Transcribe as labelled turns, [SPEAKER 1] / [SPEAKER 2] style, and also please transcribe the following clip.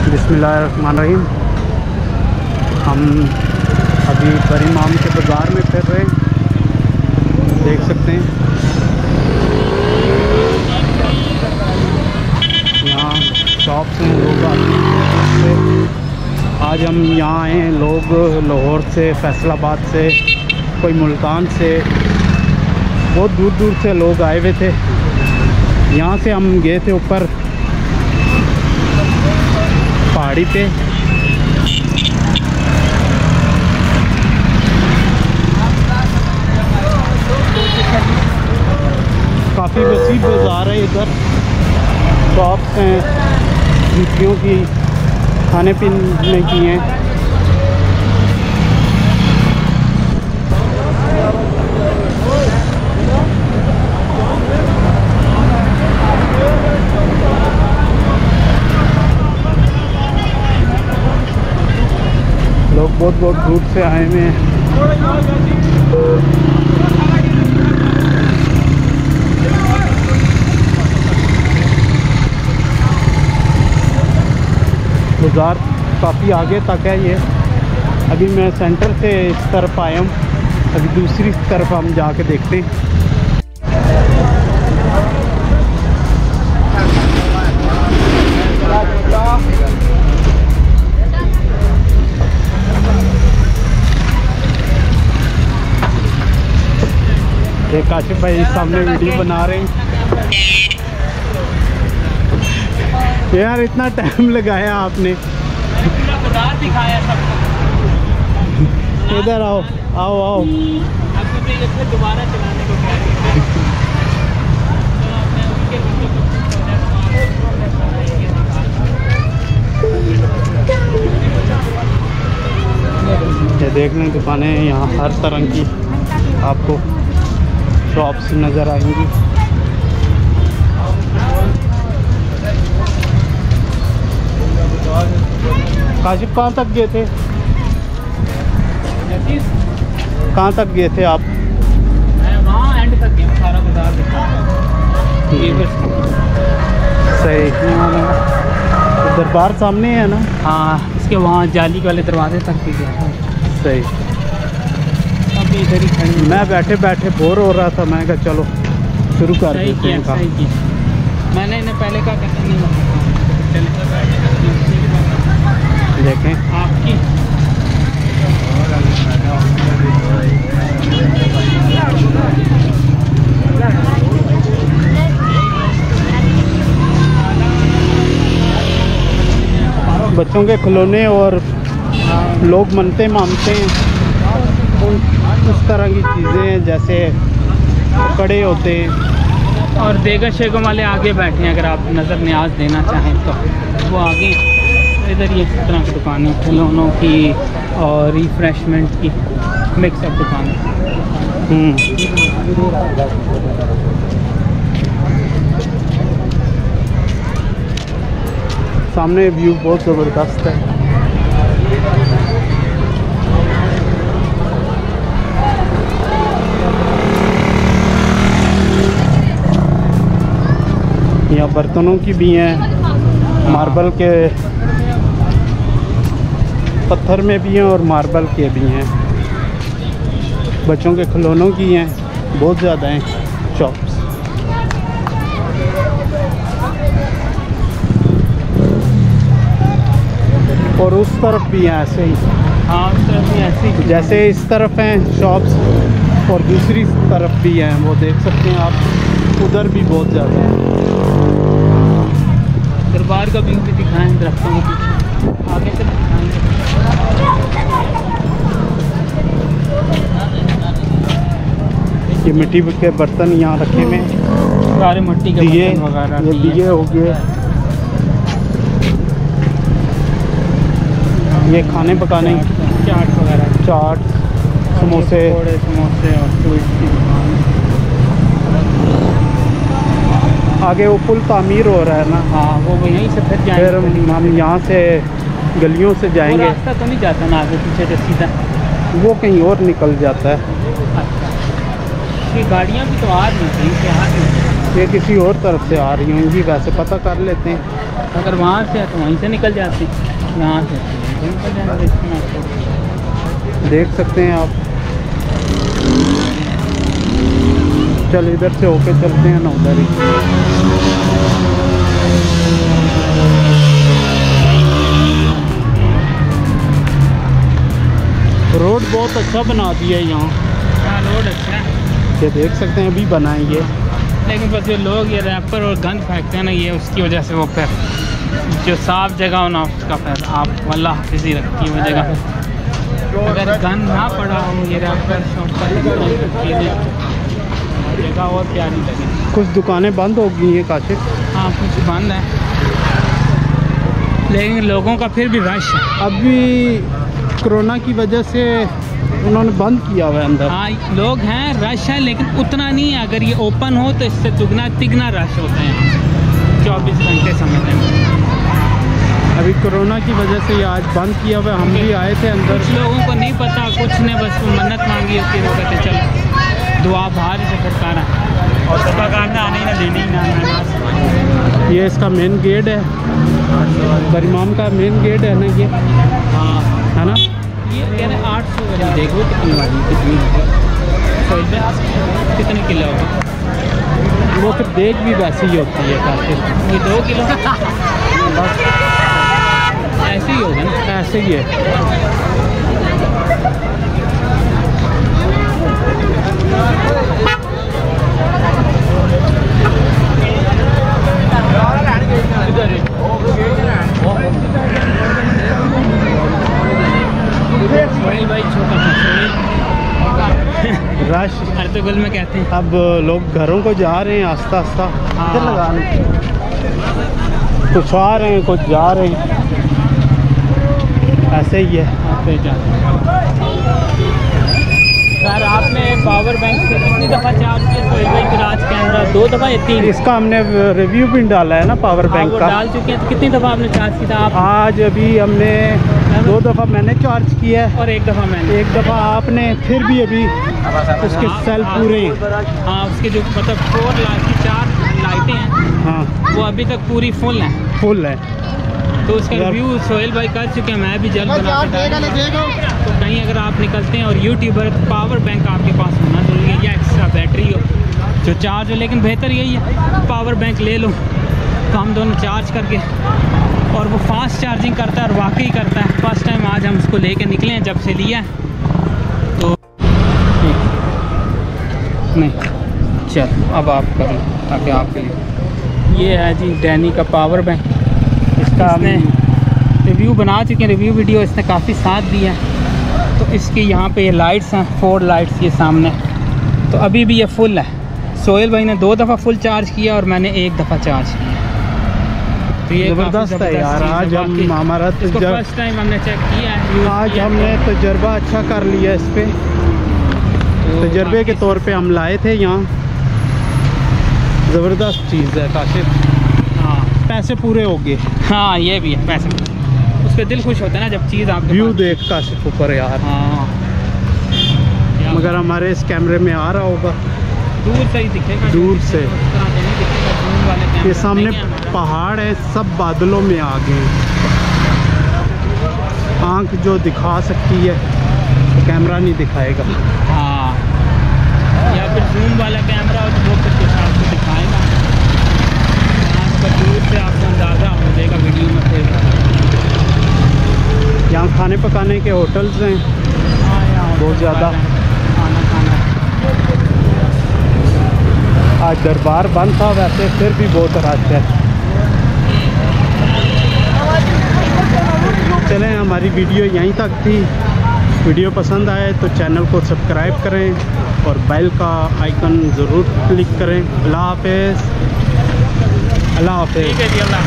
[SPEAKER 1] बिस्मिल्लाहिर्रहमानिर्रहीम। हम अभी बरीमाम के बाज़ार में फिर रहे हैं, देख सकते हैं यहाँ शॉप्स हैं, लोग आते हैं। आज हम यहाँ आए हैं, लोग लाहौर से, फैसलाबाद से, कोई मुल्तान से, बहुत दूर दूर से लोग आए हुए थे। यहाँ से हम गए थे ऊपर पहाड़ी पे। काफ़ी वसी बाज़ार है इधर, शॉप्स हैं जूतियों की, खाने पीने की हैं। लोग बहुत बहुत दूर से आए हुए हैं। बाज़ार काफ़ी आगे तक है ये। अभी मैं सेंटर से इस तरफ आया हूँ, अभी दूसरी तरफ हम जाके देखते हैं। ये काशिफ भाई सामने वीडियो बना रहे हैं। यार इतना टाइम लगाया आपने,
[SPEAKER 2] दिखाया सब।
[SPEAKER 1] इधर आओ आओ आओ।
[SPEAKER 2] दोबारा चलाने को
[SPEAKER 1] ये देख लें, दुकानें यहाँ हर तरह की आपको शॉप्स नज़र आएंगी। काशिफ कहाँ तक गए थे, कहाँ तक गए थे आप?
[SPEAKER 2] मैं वहाँ एंड तक गया, सारा बाजार देखा।
[SPEAKER 1] सही। दरबार सामने है ना?
[SPEAKER 2] हाँ, इसके वहाँ जाली वाले दरवाजे तक भी गया।
[SPEAKER 1] सही।
[SPEAKER 2] अभी इधर ही खड़ी।
[SPEAKER 1] मैं बैठे बैठे बोर हो रहा था, मैं कहा चलो शुरू कर देते हैं काम।
[SPEAKER 2] मैंने इन्हें पहले कहा कहते नहीं
[SPEAKER 1] देखें
[SPEAKER 2] आपकी।
[SPEAKER 1] बच्चों के खिलौने और लोग मनते मानते हैं उस तरह की चीज़ें हैं, जैसे कड़े होते हैं।
[SPEAKER 2] और देगर शेगों वाले आगे बैठे हैं, अगर आप नज़र न्याज देना चाहें तो वो आगे। इधर ये इस तरह की दुकानें, खिलौनों की और रिफ्रेशमेंट की मिक्सअप दुकानें।
[SPEAKER 1] सामने व्यू बहुत ज़बरदस्त है। यहाँ बर्तनों की भी हैं, मार्बल के, पत्थर में भी हैं और मार्बल के भी हैं। बच्चों के खिलौनों की हैं, बहुत ज़्यादा हैं शॉप्स। और उस तरफ भी हैं ऐसे ही।
[SPEAKER 2] हाँ, उस तरफ भी ऐसे ही,
[SPEAKER 1] जैसे इस तरफ हैं शॉप्स और दूसरी तरफ भी हैं, वो देख सकते हैं आप, उधर भी बहुत ज़्यादा है।
[SPEAKER 2] दरबार का व्यू भी दिखाएं दरख्तों के पीछे, आगे से दिखाएंगे।
[SPEAKER 1] ये मिट्टी के बर्तन यहाँ रखे हुए हैं,
[SPEAKER 2] सारे मिट्टी के
[SPEAKER 1] दिए,
[SPEAKER 2] बर्तन वगैरह।
[SPEAKER 1] ये दिए हो गए। ये खाने पकाने,
[SPEAKER 2] चाट वगैरह,
[SPEAKER 1] चाट, समोसे,
[SPEAKER 2] थोड़े समोसे और स्वीट की दुकान।
[SPEAKER 1] आगे वो पुल तामीर हो रहा है ना।
[SPEAKER 2] हाँ, वो यहीं से फिर जाएंगे।
[SPEAKER 1] फिर हम यहाँ से गलियों से जाएंगे।
[SPEAKER 2] रास्ता तो नहीं जाता ना आगे पीछे से सीधा,
[SPEAKER 1] वो कहीं और निकल जाता है।
[SPEAKER 2] अच्छा, ये गाड़ियाँ भी तो आ रही हैं, कहीं से आ रही हैं।
[SPEAKER 1] ये किसी और तरफ से आ रही होंगी, वैसे पता कर लेते हैं।
[SPEAKER 2] अगर वहाँ से है तो वहीं से निकल जाते हैं, यहाँ से तो निकल जाते हैं।
[SPEAKER 1] देख सकते हैं आप। चल इधर से होके चलते हैं ना उधर ही। रोड बहुत अच्छा बना दिया है यहाँ।
[SPEAKER 2] हाँ रोड अच्छा है,
[SPEAKER 1] ये देख सकते हैं अभी बनाएंगे।
[SPEAKER 2] लेकिन बस जो लोग ये रैपर और गंद फेंकते हैं ना, ये उसकी वजह से वो फिर जो साफ जगह हो ना उसका फिर आप वल्लाह हाफिज़ी रखती है वो जगह पे। अगर गंद ना पड़ा हो ये रैपर चीज़ें, जगह और प्यारी लगे।
[SPEAKER 1] कुछ दुकानें बंद हो गई हैं काशिफ।
[SPEAKER 2] हाँ कुछ बंद है, लेकिन लोगों का फिर भी रश है।
[SPEAKER 1] अभी कोरोना की वजह से उन्होंने बंद किया हुआ है अंदर।
[SPEAKER 2] हाँ लोग हैं, रश है, लेकिन उतना नहीं है। अगर ये ओपन हो तो इससे दुगना तिगना रश होता है 24 घंटे समय में।
[SPEAKER 1] अभी कोरोना की वजह से ये आज बंद किया हुआ है। हम भी आए थे अंदर।
[SPEAKER 2] कुछ लोगों को नहीं पता, कुछ ने बस मन्नत मांगी होती है, वो कहते चलो दुआ बाहर से सरकार है और सरकार ने आने ही ना देनी ही ना।
[SPEAKER 1] ये इसका मेन गेट है, बरीमाम का मेन गेट है ना ये।
[SPEAKER 2] हाँ
[SPEAKER 1] है ना।
[SPEAKER 2] ये कह रहे 800 वाली, देखो कितनी वाली कितनी कितने किलो होगी।
[SPEAKER 1] वो फिर देख भी वैसी ही होती है काफी।
[SPEAKER 2] ये 2 किलो
[SPEAKER 1] बस
[SPEAKER 2] ऐसे ही होगा ना,
[SPEAKER 1] ऐसे ही है।
[SPEAKER 2] सोहेल भाई छोटा सा
[SPEAKER 1] रश
[SPEAKER 2] अर्तुगल में कहते हैं।
[SPEAKER 1] अब लोग घरों को जा रहे हैं आस्ता आस्ता।
[SPEAKER 2] हाँ।
[SPEAKER 1] इधर लगाने कुछ आ रहे हैं कुछ जा रहे हैं, ऐसे ही है। सर आपने पावर बैंक से कितनी दफ़ा चार्ज किया सोहेल भाई राज कैमरा? 2 दफ़ा या 3? इसका हमने रिव्यू भी डाला है ना पावर बैंक का।
[SPEAKER 2] डाल चुके हैं, तो कितनी दफ़ा आपने चार्ज किया आप?
[SPEAKER 1] आज अभी हमने 2 दफ़ा मैंने चार्ज किया है
[SPEAKER 2] और 1 दफ़ा मैंने।
[SPEAKER 1] 1 दफ़ा आपने, फिर भी अभी उसके सेल पूरे हैं।
[SPEAKER 2] हाँ उसके जो मतलब 4 लाइटें हैं
[SPEAKER 1] हाँ
[SPEAKER 2] वो अभी तक पूरी फुल हैं।
[SPEAKER 1] फुल है।
[SPEAKER 2] तो उसका रिव्यू सोहेल भाई कर चुके हैं, मैं भी जल्द बना के डालूंगा। तो कहीं अगर आप निकलते हैं और यूट्यूबर, पावर बैंक आपके पास होना जरूरी है, या एक्स्ट्रा बैटरी हो जो चार्ज हो। लेकिन बेहतर यही है पावर बैंक ले लो तो हम दोनों चार्ज करके, और वो फास्ट चार्जिंग करता है और वाकई करता है। फर्स्ट टाइम आज हम उसको लेके निकले हैं जब से लिया है। तो नहीं चल अब आप कर लो ताकि आपके लिए। ये है जी डैनी का पावर बैंक, इसका हमने रिव्यू बना चुके हैं, रिव्यू वीडियो इसने काफ़ी साथ दिया है। तो इसकी यहाँ पे ये लाइट्स हैं, 4 लाइट्स ये सामने, तो अभी भी ये फुल है। सोहेल भाई ने 2 दफ़ा फुल चार्ज किया और मैंने 1 दफ़ा चार्ज किया। तो ये
[SPEAKER 1] ज़बरदस्त है यार। आज हम हमारा
[SPEAKER 2] फर्स्ट टाइम हमने चेक किया है,
[SPEAKER 1] आज हमने तजर्बा अच्छा कर लिया इस पर। तजर्बे के तौर पे हम लाए थे यहाँ। ज़बरदस्त चीज़ है काशिफ।
[SPEAKER 2] हाँ
[SPEAKER 1] पैसे पूरे हो गए।
[SPEAKER 2] हाँ ये भी है, पैसे उस पर दिल खुश होता है ना जब चीज़ आप
[SPEAKER 1] व्यू देख काशिफ ऊपर यार।
[SPEAKER 2] हाँ
[SPEAKER 1] मगर हमारे इस कैमरे में आ रहा होगा,
[SPEAKER 2] दूर से ही दिखेगा,
[SPEAKER 1] दूर से।
[SPEAKER 2] उस तरह से नहीं दिखेगा। जूम वाले कैमरे
[SPEAKER 1] ये सामने
[SPEAKER 2] देखें हमें।
[SPEAKER 1] पहाड़ है, सब बादलों में आ गए। आँख जो दिखा सकती है कैमरा नहीं दिखाएगा।
[SPEAKER 2] हाँ या फिर जूम वाला कैमरा हो तो वो फिर कुछ आपको दिखाएगा। यहाँ पर दूर से आपको अंदाज़ा हो जाएगा वीडियो में। फिर
[SPEAKER 1] यहाँ खाने पकाने के होटल्स हैं
[SPEAKER 2] हाँ यहाँ
[SPEAKER 1] बहुत ज़्यादा।
[SPEAKER 2] खाना खाना
[SPEAKER 1] आज दरबार बंद था, वैसे फिर भी बहुत रश है। चलें हमारी वीडियो यहीं तक थी। वीडियो पसंद आए तो चैनल को सब्सक्राइब करें और बेल का आइकन ज़रूर क्लिक करें। अल्लाह हाफ़िज़। अल्लाह हाफ़िज़।
[SPEAKER 2] ठीक है जी, अल्लाह।